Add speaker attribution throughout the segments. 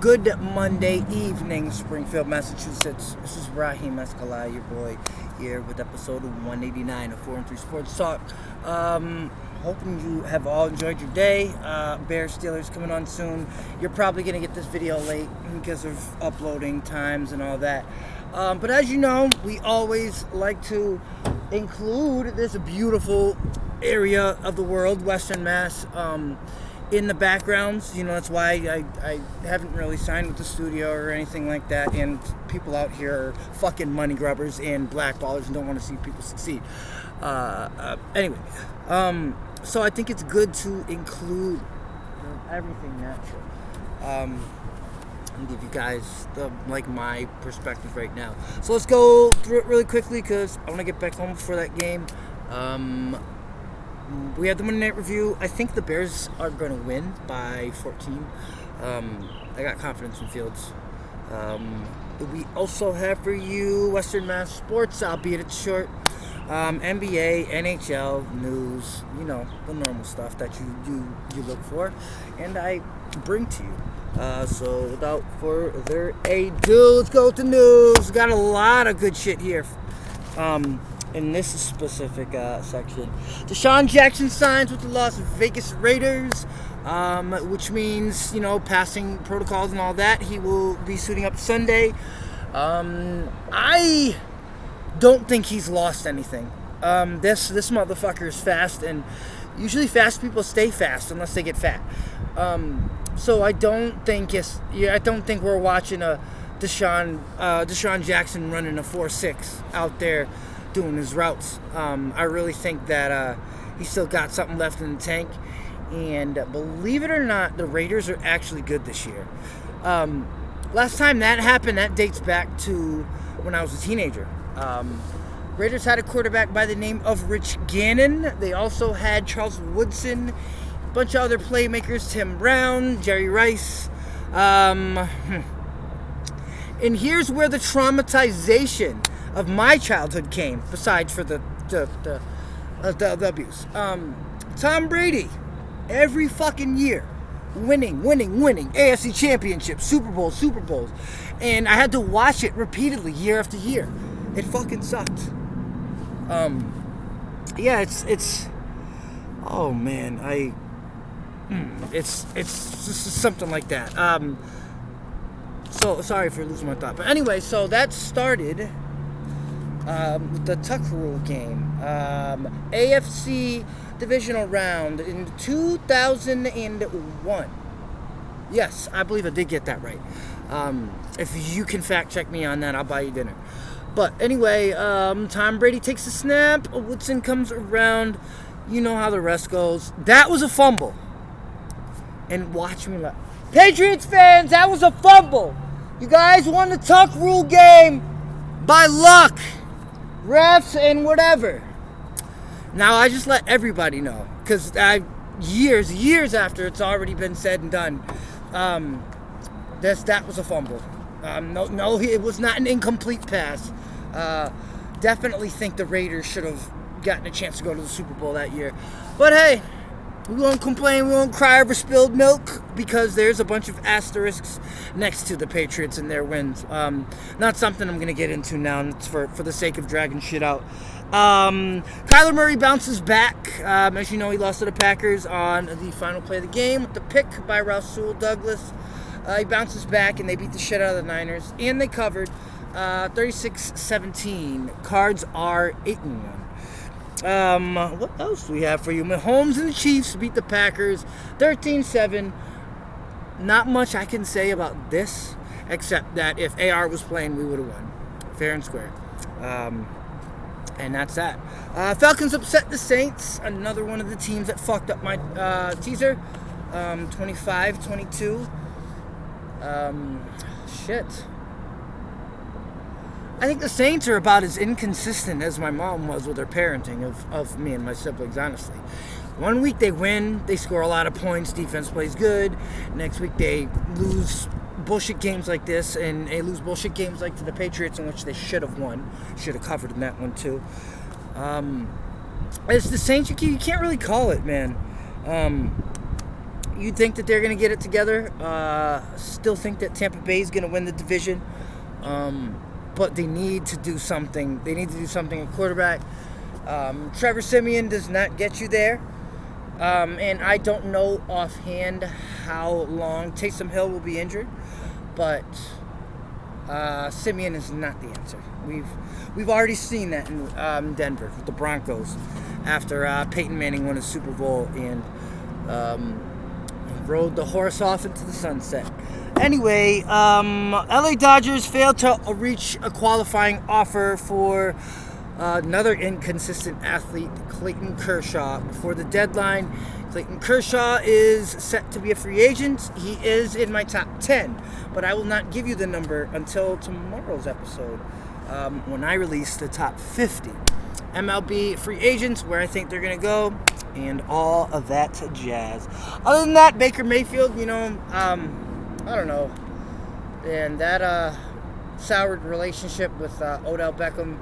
Speaker 1: Good Monday evening, Springfield, Massachusetts. This is Raheem Escalay, your boy, here with episode 189 of 4 and 3 Sports Talk. Hoping you have all enjoyed your day. Bears Steelers coming on soon. You're probably going to get this video late because of uploading times and all that. But as you know, we always like to include this beautiful area of the world, Western Mass, in the backgrounds. You know, that's why I haven't really signed with the studio or anything like that, and people out here are fucking money grubbers and blackballers and don't want to see people succeed. Anyway, so I think it's good to include everything natural. And give you guys my perspective right now. So let's go through it really quickly because I want to get back home before that game. We had the Monday Night Review. I think the Bears are going to win by 14. I got confidence in Fields. We also have for you Western Mass Sports, albeit it's short. NBA, NHL, news, you know, the normal stuff that you look for, and I bring to you. So without further ado, let's go with the news. Got a lot of good shit here. In this specific section, Deshaun Jackson signs with the Las Vegas Raiders, which means, you know, passing protocols and all that. He will be suiting up Sunday. I don't think he's lost anything. This motherfucker is fast, and usually fast people stay fast unless they get fat. So I don't think we're watching a Deshaun Jackson running a 4.6 out there doing his routes. I really think that he's still got something left in the tank, and believe it or not, the Raiders are actually good this year. Last time that happened, that dates back to when I was a teenager. Raiders had a quarterback by the name of Rich Gannon. They also had Charles Woodson, a bunch of other playmakers, Tim Brown, Jerry Rice. And here's where the traumatization of my childhood came, besides for the abuse. Tom Brady, every fucking year, winning, AFC championships, Super Bowls, and I had to watch it repeatedly year after year. It fucking sucked. It's oh man, it's just something like that. So sorry for losing my thought, but anyway, so that started with the Tuck Rule game, AFC divisional round in 2001. Yes, I believe I did get that right. If you can fact check me on that, I'll buy you dinner. But anyway, Tom Brady takes a snap. Woodson comes around. You know how the rest goes. That was a fumble. And watch me laugh. Patriots fans, that was a fumble. You guys won the Tuck Rule game by luck. Refs and whatever. Now I just let everybody know, because years after it's already been said and done, that was a fumble. No, it was not an incomplete pass. Definitely think the Raiders should have gotten a chance to go to the Super Bowl that year. But hey, we won't complain, we won't cry over spilled milk, because there's a bunch of asterisks next to the Patriots and their wins. Not something I'm going to get into now, it's for the sake of dragging shit out. Kyler Murray bounces back. As you know, he lost to the Packers on the final play of the game with the pick by Rasul Douglas. He bounces back, and they beat the shit out of the Niners, and they covered 36-17. Cards are 8-1. What else do we have for you? Mahomes and the Chiefs beat the Packers 13-7. Not much I can say about this, except that if AR was playing, we would have won. Fair and square. And that's that. Falcons upset the Saints, another one of the teams that fucked up my teaser. 25-22. Shit. I think the Saints are about as inconsistent as my mom was with her parenting of me and my siblings, honestly. One week they win, they score a lot of points, defense plays good. Next week they lose bullshit games like this, and they lose bullshit games like to the Patriots, in which they should have won. Should have covered in that one too. It's the Saints, you can't really call it, man. you'd think that they're going to get it together. Still think that Tampa Bay is going to win the division. But they need to do something. They need to do something at quarterback. Trevor Siemian does not get you there. And I don't know offhand how long Taysom Hill will be injured. But Siemian is not the answer. We've already seen that in Denver with the Broncos after Peyton Manning won a Super Bowl and rode the horse off into the sunset. Anyway, LA Dodgers failed to reach a qualifying offer for another inconsistent athlete, Clayton Kershaw. Before the deadline, Clayton Kershaw is set to be a free agent. He is in my top 10, but I will not give you the number until tomorrow's episode when I release the top 50 MLB free agents, where I think they're going to go, and all of that jazz. Other than that, Baker Mayfield, I don't know. And that soured relationship with Odell Beckham,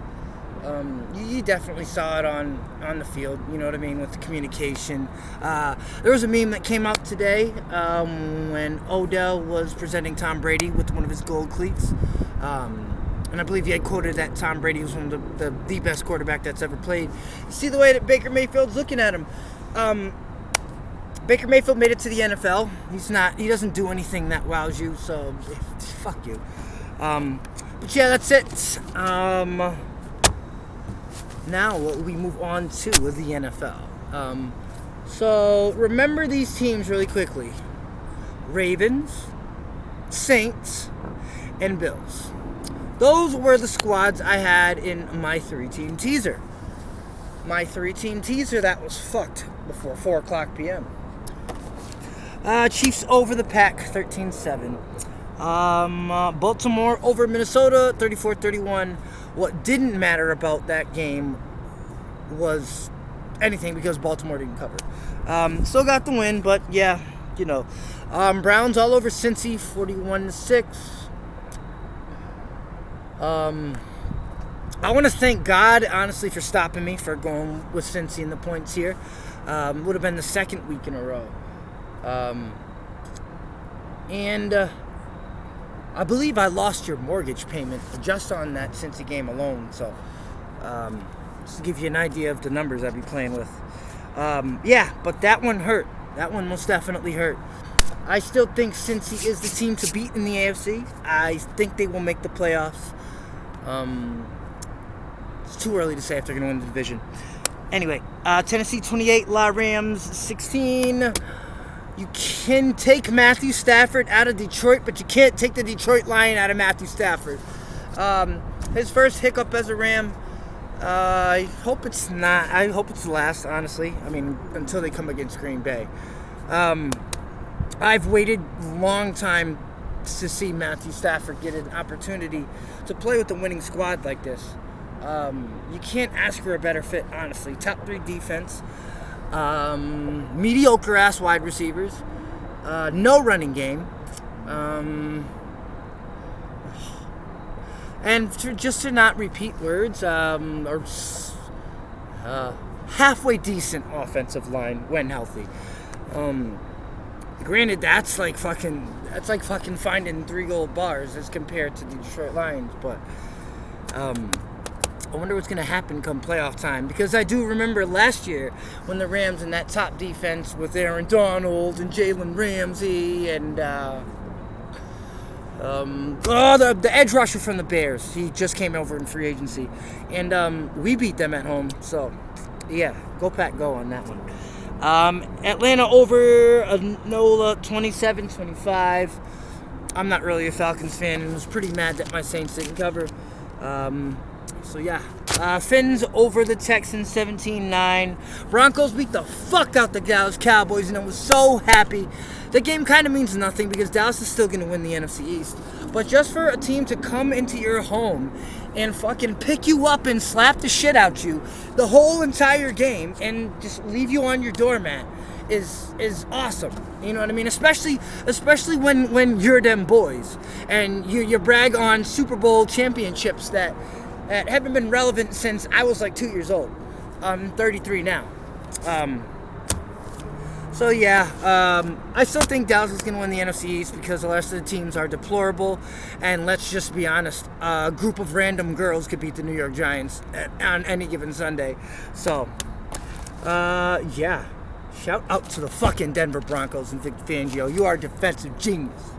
Speaker 1: you definitely saw it on the field, you know what I mean, with the communication. There was a meme that came out today when Odell was presenting Tom Brady with one of his gold cleats. And I believe he had quoted that Tom Brady was one of the best quarterback that's ever played. You see the way that Baker Mayfield's looking at him. Baker Mayfield made it to the NFL. He doesn't do anything that wows you, so fuck you. But yeah, that's it. Now we move on to the NFL. So remember these teams really quickly. Ravens, Saints, and Bills. Those were the squads I had in my 3-team teaser. My 3-team teaser that was fucked before 4 o'clock p.m. Chiefs over the Pack, 13-7. Baltimore over Minnesota, 34-31. What didn't matter about that game was anything because Baltimore didn't cover. Still got the win, but yeah, Browns all over Cincy, 41-6. I want to thank God, honestly, for stopping me for going with Cincy in the points here. Would have been the second week in a row. And I believe I lost your mortgage payment just on that Cincy game alone. So, just to give you an idea of the numbers I'd be playing with. Yeah, but that one hurt. That one most definitely hurt. I still think Cincy is the team to beat in the AFC. I think they will make the playoffs. It's too early to say if they're going to win the division. Anyway, Tennessee 28, La Rams 16. You can take Matthew Stafford out of Detroit, but you can't take the Detroit Lion out of Matthew Stafford. His first hiccup as a Ram. I hope it's the last, honestly. I mean, until they come against Green Bay. I've waited a long time to see Matthew Stafford get an opportunity to play with a winning squad like this. You can't ask for a better fit, honestly. Top 3 defense. Mediocre ass wide receivers. No running game. And just to not repeat words, or halfway decent offensive line when healthy. Granted, that's like fucking finding 3 gold bars as compared to the Detroit Lions, but I wonder what's going to happen come playoff time, because I do remember last year when the Rams in that top defense with Aaron Donald and Jalen Ramsey and the edge rusher from the Bears. He just came over in free agency, and we beat them at home. So yeah, go Pack, go on that one. Atlanta over Nola, 27-25. I'm not really a Falcons fan and was pretty mad that my Saints didn't cover. So yeah, Finns over the Texans, 17-9. Broncos beat the fuck out the Dallas Cowboys, and I was so happy. The game kind of means nothing because Dallas is still going to win the NFC East. But just for a team to come into your home and fucking pick you up and slap the shit out you the whole entire game and just leave you on your doormat is awesome. You know what I mean? Especially when you're them boys and you brag on Super Bowl championships that haven't been relevant since I was like 2 years old. I'm 33 now. So yeah, I still think Dallas is going to win the NFC East because the rest of the teams are deplorable. And let's just be honest, a group of random girls could beat the New York Giants on any given Sunday. So, yeah. Shout out to the fucking Denver Broncos and Vic Fangio. You are a defensive genius.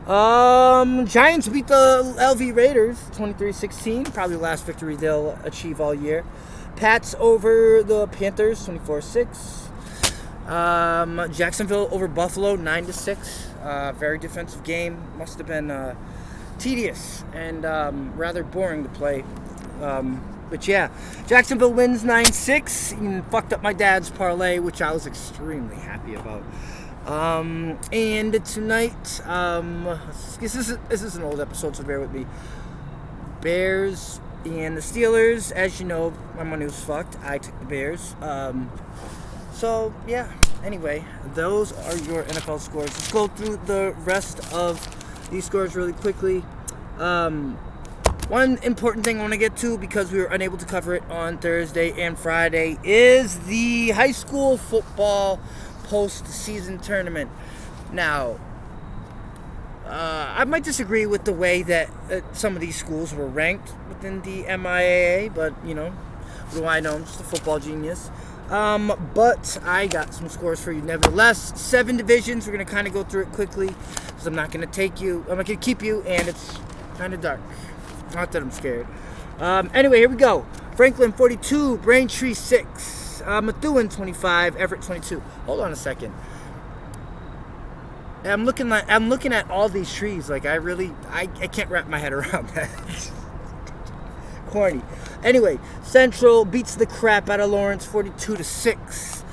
Speaker 1: Giants beat the LV Raiders 23-16. Probably the last victory they'll achieve all year. Pats over the Panthers 24-6. Jacksonville over Buffalo 9-6. Very defensive game. Must have been tedious and rather boring to play. But yeah, Jacksonville wins 9-6 and fucked up my dad's parlay, which I was extremely happy about. And tonight, this is an old episode, so bear with me. Bears and the Steelers. As you know, my money was fucked. I took the Bears. So yeah. Anyway, those are your NFL scores. Let's go through the rest of these scores really quickly. One important thing I want to get to, because we were unable to cover it on Thursday and Friday, is the high school football postseason tournament. Now, I might disagree with the way that some of these schools were ranked within the MIAA, but, you know, what do I know? I'm just a football genius. But I got some scores for you nevertheless. 7 divisions. We're going to kind of go through it quickly, because I'm not going to keep you, and it's kind of dark. Not that I'm scared. Anyway, here we go. Franklin 42, Braintree 6, Methuen 25, Everett 22. Hold on a second. I'm looking at all these trees. Like I can't wrap my head around that. Corny. Anyway, Central beats the crap out of Lawrence 42-6.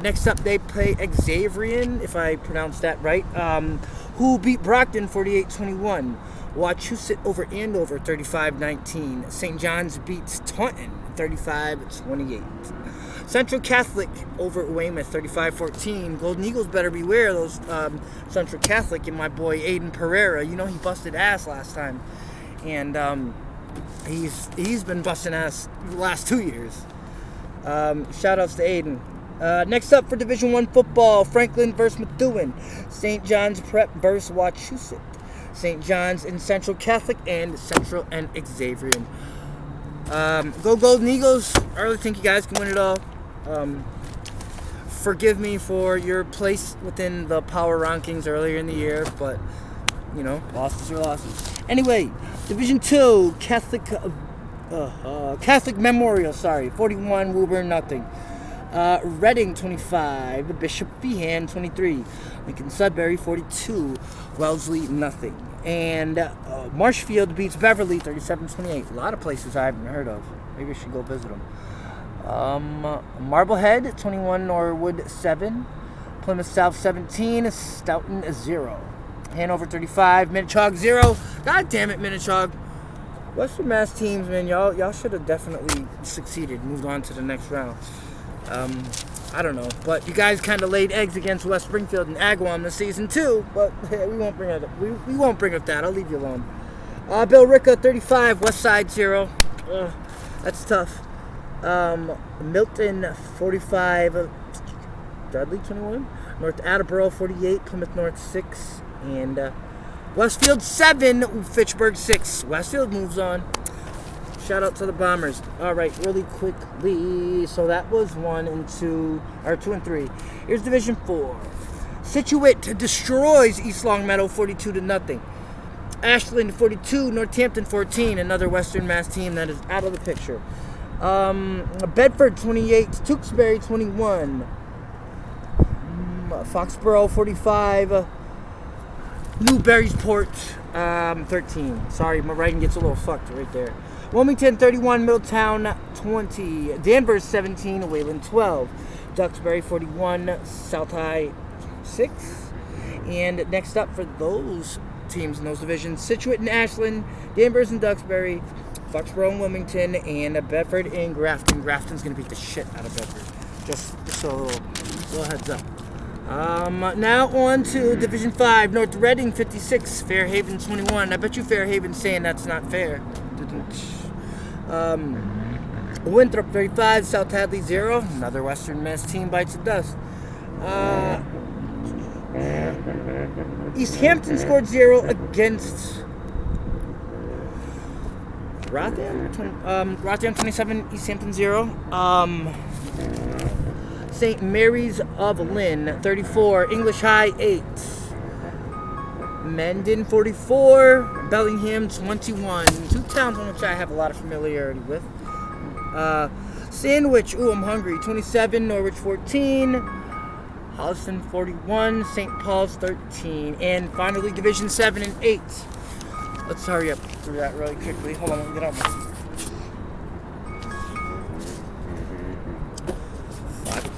Speaker 1: Next up, they play Xaverian, if I pronounced that right, who beat Brockton 48-21. Wachusett over Andover 35-19. St. John's beats Taunton 35-28. Central Catholic over Weymouth 35-14. Golden Eagles better beware of those Central Catholic and my boy Aiden Pereira. You know he busted ass last time. And he's been busting ass the last 2 years. Shout outs to Aiden. Next up for Division I football, Franklin versus Methuen. St. John's Prep versus Wachusett. St. John's and Central Catholic, and Central and Xaverian. Go Golden Eagles. I really think you guys can win it all. Forgive me for your place within the power rankings earlier in the year, but, you know, losses are losses. Anyway, Division II, Catholic Memorial, 41, Woburn, nothing. Reading 25, Bishop Feehan 23, Lincoln Sudbury 42, Wellesley nothing, and Marshfield beats Beverly 37-28. A lot of places I haven't heard of. Maybe I should go visit them. Marblehead 21, Norwood 7, Plymouth South 17, Stoughton 0, Hanover 35, Minnechaug 0. God damn it, Minnechaug. Western Mass teams, man, y'all should have definitely succeeded, moved on to the next round. I don't know, but you guys kind of laid eggs against West Springfield and Agawam this season too. But hey, we won't bring it up. We won't bring up that. I'll leave you alone. Bill Ricca 35, West Side 0. That's tough. Milton 45, Dudley 21, North Attleboro 48, Plymouth North 6, and Westfield 7, Fitchburg 6. Westfield moves on. Shout out to the Bombers. All right, really quickly. So that was 2 and 3. Here's Division 4. Scituate destroys East Longmeadow 42-0. Ashland 42, Northampton 14. Another Western Mass team that is out of the picture. Bedford 28, Tewksbury 21. Foxborough 45. Newburysport 13. Sorry, my writing gets a little fucked right there. Wilmington 31, Middletown 20, Danvers 17, Wayland 12, Duxbury 41, South High 6. And next up for those teams in those divisions, Scituate and Ashland, Danvers and Duxbury, Foxborough and Wilmington, and Bedford and Grafton. Grafton's going to beat the shit out of Bedford. Just a little heads up. Now on to Division 5, North Reading 56, Fairhaven 21. I bet you Fairhaven's saying that's not fair. Winthrop 35, South Hadley 0. Another Western Mass team bites the dust. East Hampton scored 0 against Rotham. Rotham 27, East Hampton 0. St. Mary's of Lynn 34, English High 8. Mendon 44, Bellingham 21. Two towns on which I have a lot of familiarity with. Sandwich, ooh, I'm hungry, 27, Norwich 14. Holliston 41, St. Paul's 13. And finally, Division 7 and 8. Let's hurry up through that really quickly. Hold on, let me get on my...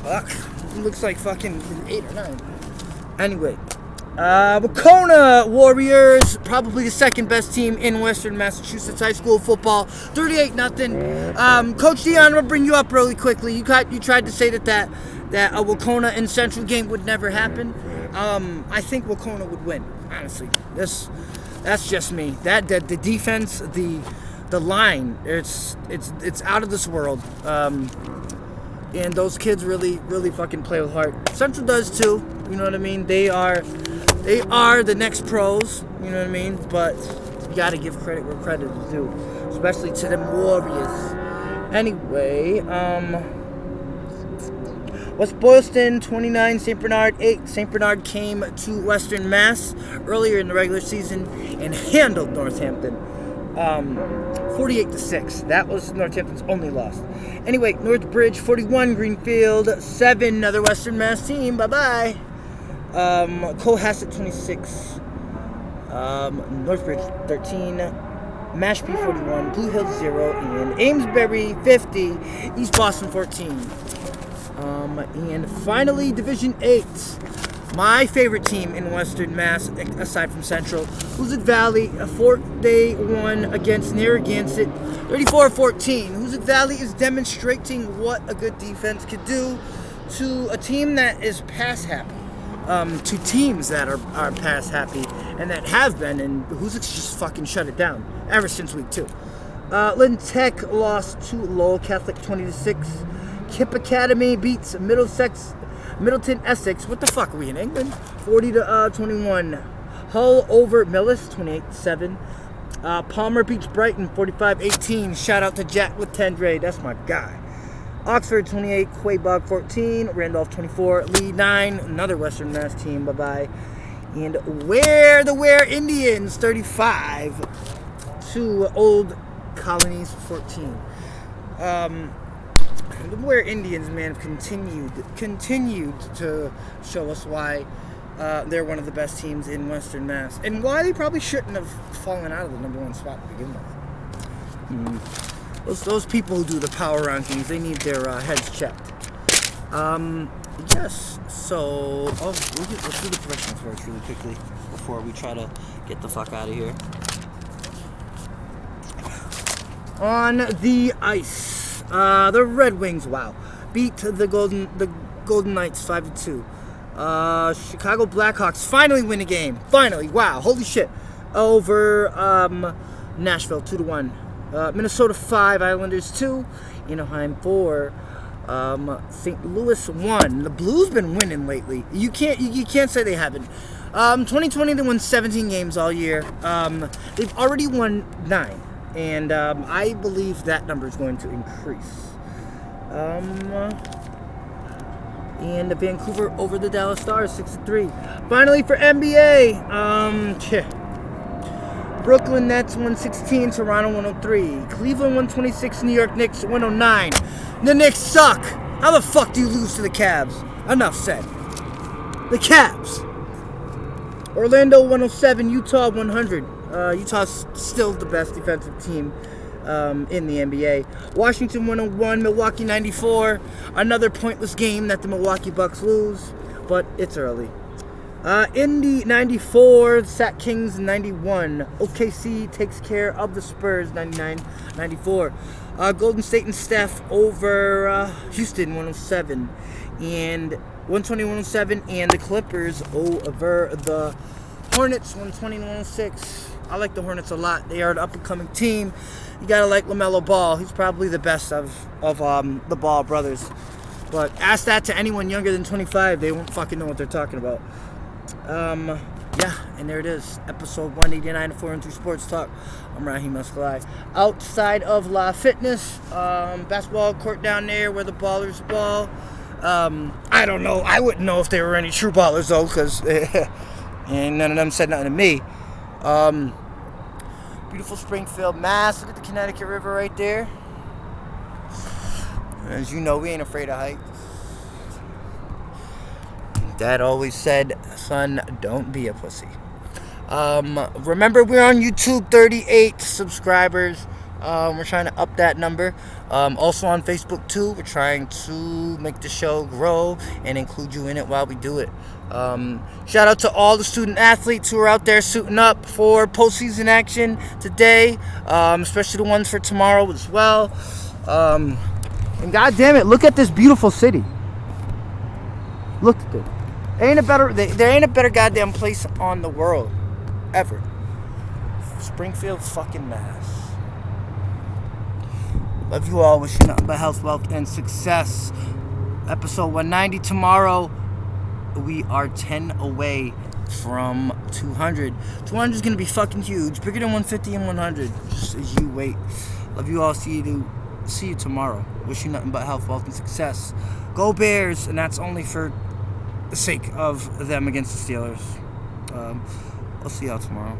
Speaker 1: Fuck. It looks like fucking 8 or 9. Anyway. Wacona Warriors, probably the second best team in Western Massachusetts high school football. 38-0. Coach Dion, will bring you up really quickly. You tried to say that a Wacona and Central game would never happen. I think Wacona would win. Honestly, that's just me. The defense, the line, it's out of this world. And those kids really fucking play with heart. Central does too. You know what I mean? They are the next pros. You know what I mean? But you gotta give credit where credit is due, especially to them Warriors. Anyway, West Boylston 29, St. Bernard 8. St. Bernard came to Western Mass earlier in the regular season and handled Northampton 48-6. That was Northampton's only loss. Anyway, Northbridge 41, Greenfield 7. Another Western Mass team. Bye bye. Cohasset 26. Northbridge 13. Mashpee 41. Blue Hills 0. And Amesbury 50. East Boston 14. And finally, Division 8. My favorite team in Western Mass, aside from Central, Hoosick Valley, a Day won against Narragansett, 34-14. Hoosick Valley is demonstrating what a good defense could do to a team that is pass happy, to teams that are pass happy and that have been, and Hoosick's just fucking shut it down ever since week 2. Lynn Tech lost to Lowell Catholic 20-6. Kip Academy beats Middleton Essex. What the fuck, are we in England? 40-21. Hull over Millis, 28-7. Palmer beats Brighton, 45-18. Shout out to Jack with Tendre. That's my guy. Oxford, 28. Quaybog, 14. Randolph, 24. Lee, 9. Another Western Mass team. Bye-bye. And Ware Indians, 35. To Old Colonies, 14. The Ware Indians, man, have continued to show us why they're one of the best teams in Western Mass, and why they probably shouldn't have fallen out of the number 1 spot to begin with. Those people who do the power rankings, they need their heads checked. Yes. So, let's do the professional sports really quickly before we try to get the fuck out of here. On the ice. The Red Wings, beat the Golden Knights 5-2. Chicago Blackhawks finally win a game. Finally, holy shit. Over Nashville 2-1. Minnesota 5, Islanders 2, Anaheim 4. St. Louis 1. The Blues been winning lately. You can't say they haven't. 2020 they won 17 games all year. They've already won 9. And I believe that number is going to increase. And Vancouver over the Dallas Stars, 6-3. Finally for NBA, Brooklyn Nets 116, Toronto 103. Cleveland 126, New York Knicks 109. The Knicks suck. How the fuck do you lose to the Cavs? Enough said. The Cavs. Orlando 107, Utah 100. Utah's still the best defensive team in the NBA. Washington 101, Milwaukee 94. Another pointless game that the Milwaukee Bucks lose, but it's early. Indy 94, Sac Kings 91. OKC takes care of the Spurs 99-94. Golden State and Steph over Houston 107 and 120-107, and the Clippers over the Hornets 120-106. I like the Hornets a lot. They are an up-and-coming team. You gotta like LaMelo Ball. He's probably the best of the Ball brothers. But ask that to anyone younger than 25. They won't fucking know what they're talking about. Yeah, and there it is. Episode 189 of 413 Sports Talk. I'm Raheem Escalai. Outside of La Fitness, basketball court down there where the ballers ball. I don't know. I wouldn't know if there were any true ballers, though, because and none of them said nothing to me. Beautiful Springfield, Mass. Look at the Connecticut River right there. As you know, we ain't afraid of heights. Dad always said, son, don't be a pussy. Remember, we're on YouTube, 38 subscribers. We're trying to up that number. Also on Facebook, too. We're trying to make the show grow and include you in it while we do it. Shout out to all the student athletes who are out there suiting up for postseason action today, especially the ones for tomorrow as well. And God damn it, look at this beautiful city. Look at it. There ain't a better goddamn place on the world ever. Springfield fucking Mass. Love you all. Wish you nothing but health, wealth, and success. Episode 190 tomorrow. We are 10 away from 200. 200 is going to be fucking huge. Bigger than 150 and 100. Just as you wait. Love you all. See you tomorrow. Wish you nothing but health, wealth, and success. Go Bears. And that's only for the sake of them against the Steelers. I'll see y'all tomorrow.